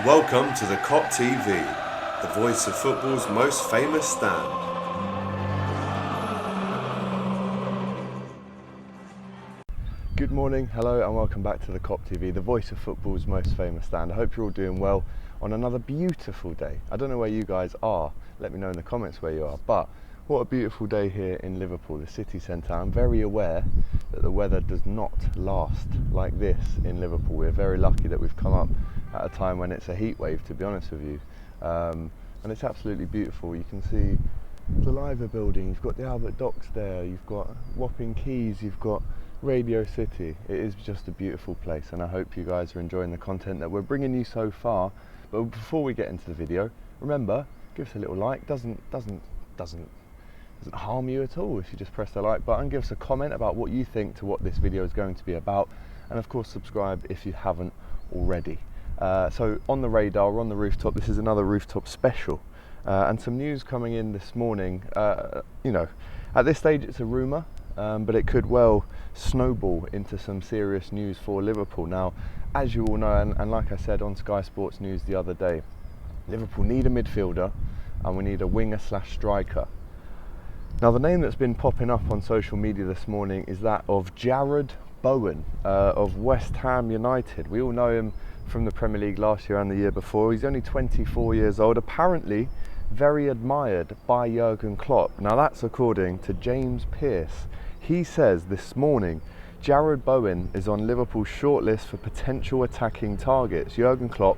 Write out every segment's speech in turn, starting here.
Welcome to the Kop TV, the voice of football's most famous stand. Good morning, hello and welcome back to the Kop TV, the voice of football's most famous stand. I hope you're all doing well on another beautiful day. I don't know where you guys are, let me know in the comments where you are, but what a beautiful day here in Liverpool, the city centre. I'm very aware that the weather does not last like this in Liverpool. We're very lucky that we've come up at a time when it's a heat wave, to be honest with you, and it's absolutely beautiful. You can see the Liver building, you've got the Albert Docks there, you've got Wapping Quays, you've got Radio City. It is just a beautiful place, and I hope you guys are enjoying the content that we're bringing you so far. But before we get into the video, remember, give us a little like. Doesn't harm you at all if you just press the like button. Give us a comment about what you think to what this video is going to be about, and of course subscribe if you haven't already. So on the radar, we're on the rooftop. This is another rooftop special, and some news coming in this morning. You know, at this stage it's a rumour, but it could well snowball into some serious news for Liverpool. Now, as you all know, and like I said on Sky Sports News the other day, Liverpool need a midfielder and we need a winger/striker. Now, the name that's been popping up on social media this morning is that of Jarrod Bowen of West Ham United. We all know him from the Premier League last year and the year before. He's only 24 years old, apparently very admired by Jurgen Klopp. Now, that's according to James Pearce. He says this morning, Jarrod Bowen is on Liverpool's shortlist for potential attacking targets. Jurgen Klopp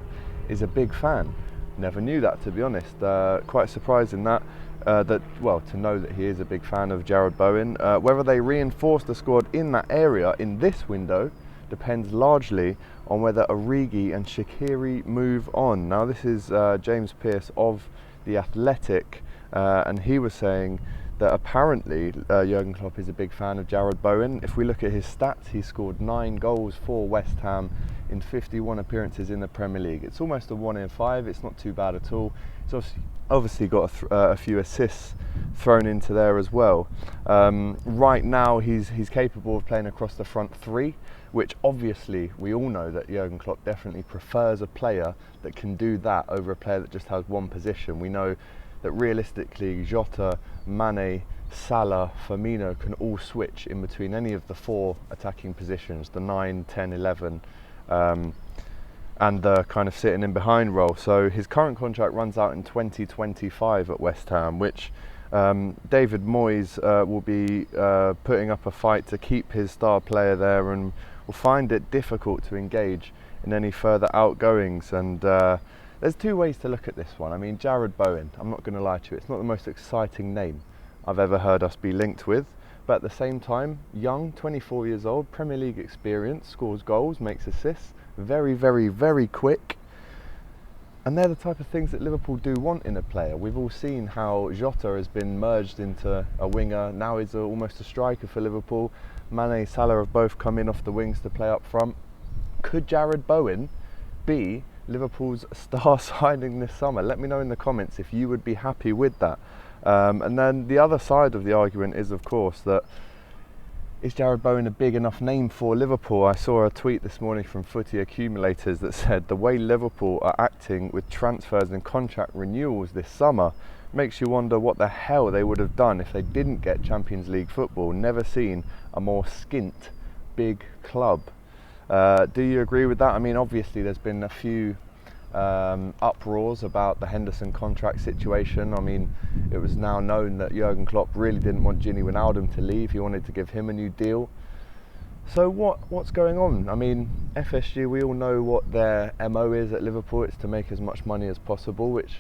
is a big fan. Never knew that, to be honest. Quite surprising that to know that he is a big fan of Jarrod Bowen. Whether they reinforce the squad in that area in this window depends largely on whether Origi and Shaqiri move on. Now, this is James Pearce of The Athletic, and he was saying that apparently Jurgen Klopp is a big fan of Jarrod Bowen. If we look at his stats, he scored 9 goals for West Ham in 51 appearances in the Premier League. It's almost a 1 in 5, it's not too bad at all. He's obviously got a few assists thrown into there as well. Right now he's capable of playing across the front three, which obviously we all know that Jurgen Klopp definitely prefers a player that can do that over a player that just has one position. We know that realistically Jota, Mane, Salah, Firmino can all switch in between any of the 4 attacking positions, the 9, 10, 11, and the kind of sitting in behind role. So his current contract runs out in 2025 at West Ham, which David Moyes will be putting up a fight to keep his star player there, and will find it difficult to engage in any further outgoings. And there's 2 ways to look at this one. I mean, Jarrod Bowen, I'm not going to lie to you, it's not the most exciting name I've ever heard us be linked with, but at the same time, young, 24 years old, Premier League experience, scores goals, makes assists, very, very, very quick. And they're the type of things that Liverpool do want in a player. We've all seen how Jota has been merged into a winger, now he's almost a striker for Liverpool. Mane, Salah have both come in off the wings to play up front. Could Jarrod Bowen be Liverpool's star signing this summer? Let me know in the comments if you would be happy with that. And then the other side of the argument is, of course, that is Jarrod Bowen a big enough name for Liverpool? I saw a tweet this morning from Footy Accumulators that said the way Liverpool are acting with transfers and contract renewals this summer makes you wonder what the hell they would have done if they didn't get Champions League football. Never seen a more skint big club. Do you agree with that? I mean, obviously there's been a few uproars about the Henderson contract situation. I mean, it was now known that Jurgen Klopp really didn't want Gini Wijnaldum to leave. He wanted to give him a new deal. So what's going on? I mean, FSG, we all know what their MO is at Liverpool. It's to make as much money as possible, which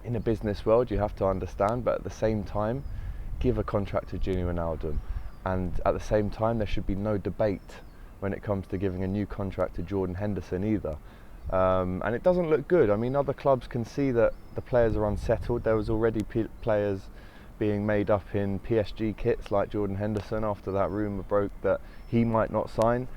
in a business world you have to understand, but at the same time, give a contract to Gini Wijnaldum. And at the same time, there should be no debate when it comes to giving a new contract to Jordan Henderson either. And it doesn't look good. I mean, other clubs can see that the players are unsettled. There was already players being made up in PSG kits like Jordan Henderson after that rumour broke that he might not sign.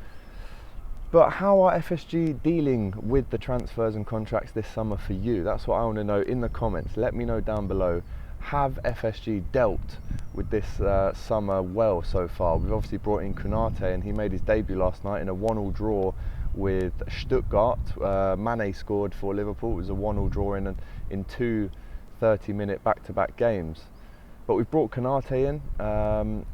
But how are FSG dealing with the transfers and contracts this summer for you? That's what I want to know in the comments. Let me know down below. Have FSG dealt with this summer well so far? We've obviously brought in Konate, and he made his debut last night in a 1-1 draw with Stuttgart. Mane scored for Liverpool. It was a 1-1 draw in two 30-minute back-to-back games. But we've brought Konate in.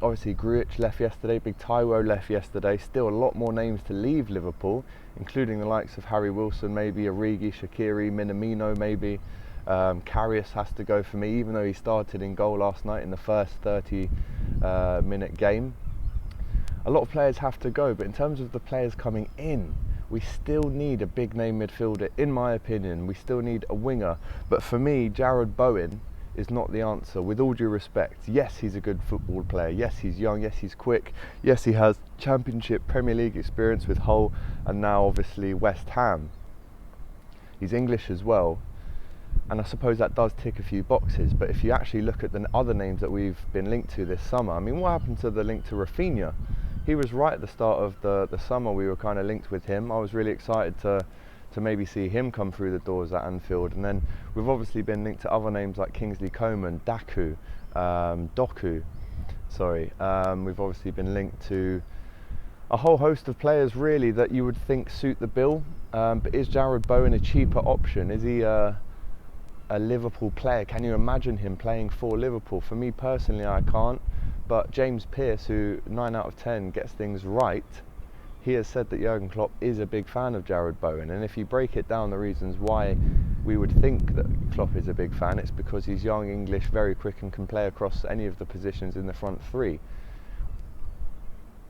Obviously Grujic left yesterday, Big Taiwo left yesterday. Still a lot more names to leave Liverpool, including the likes of Harry Wilson, maybe Origi, Shaqiri, Minamino maybe. Karius has to go for me, even though he started in goal last night in the first 30-minute game. A lot of players have to go, but in terms of the players coming in, we still need a big name midfielder, in my opinion. We still need a winger. But for me, Jarrod Bowen is not the answer, with all due respect. Yes, he's a good football player. Yes, he's young. Yes, he's quick. Yes, he has Championship, Premier League experience with Hull and now obviously West Ham. He's English as well, and I suppose that does tick a few boxes. But if you actually look at the other names that we've been linked to this summer, I mean, what happened to the link to Rafinha? He was right at the start of the summer. We were kind of linked with him. I was really excited to maybe see him come through the doors at Anfield. And then we've obviously been linked to other names like Kingsley Coman, Doku. We've obviously been linked to a whole host of players really that you would think suit the bill. But is Jarrod Bowen a cheaper option? Is he a Liverpool player? Can you imagine him playing for Liverpool? For me personally, I can't. But James Pearce, who 9 out of 10 gets things right, he has said that Jurgen Klopp is a big fan of Jarrod Bowen. And if you break it down, the reasons why we would think that Klopp is a big fan, it's because he's young, English, very quick, and can play across any of the positions in the front three.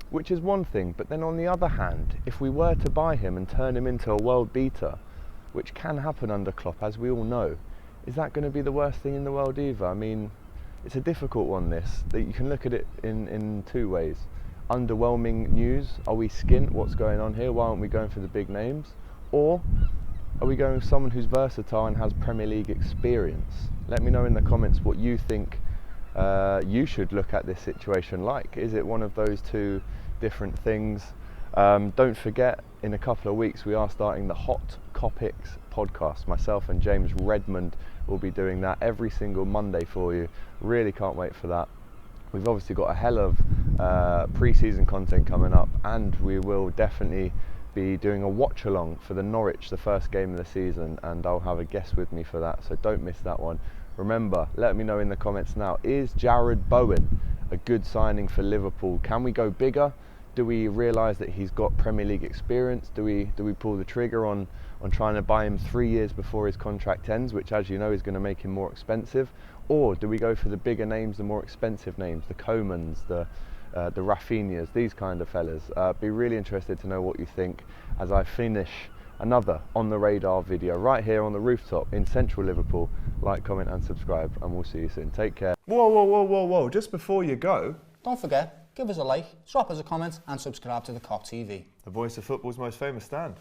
Which is one thing, but then on the other hand, if we were to buy him and turn him into a world beater, which can happen under Klopp, as we all know, is that going to be the worst thing in the world either? I mean, it's a difficult one, this. That you can look at it in two ways. Underwhelming news, are we skint? What's going on here? Why aren't we going for the big names? Or are we going with someone who's versatile and has Premier League experience? Let me know in the comments what you think you should look at this situation like. Is it one of those two different things? Don't forget, in a couple of weeks we are starting the Hot Kop podcast. Myself and James Redmond will be doing that every single Monday for you. Really can't wait for that. We've obviously got a hell of pre-season content coming up, and we will definitely be doing a watch along for the Norwich, the first game of the season, and I'll have a guest with me for that, so don't miss that one. Remember, let me know in the comments now, is Jarrod Bowen a good signing for Liverpool? Can we go bigger? Do we realise that he's got Premier League experience? Do we pull the trigger on trying to buy him 3 years before his contract ends, which, as you know, is going to make him more expensive? Or do we go for the bigger names, the more expensive names, the Comans, the Rafinhas, these kind of fellas? Be really interested to know what you think as I finish another On the Radar video right here on the rooftop in central Liverpool. Like, comment and subscribe, and we'll see you soon. Take care. Whoa, just before you go, don't forget, give us a like, drop us a comment and subscribe to the Kop TV. the voice of football's most famous stand.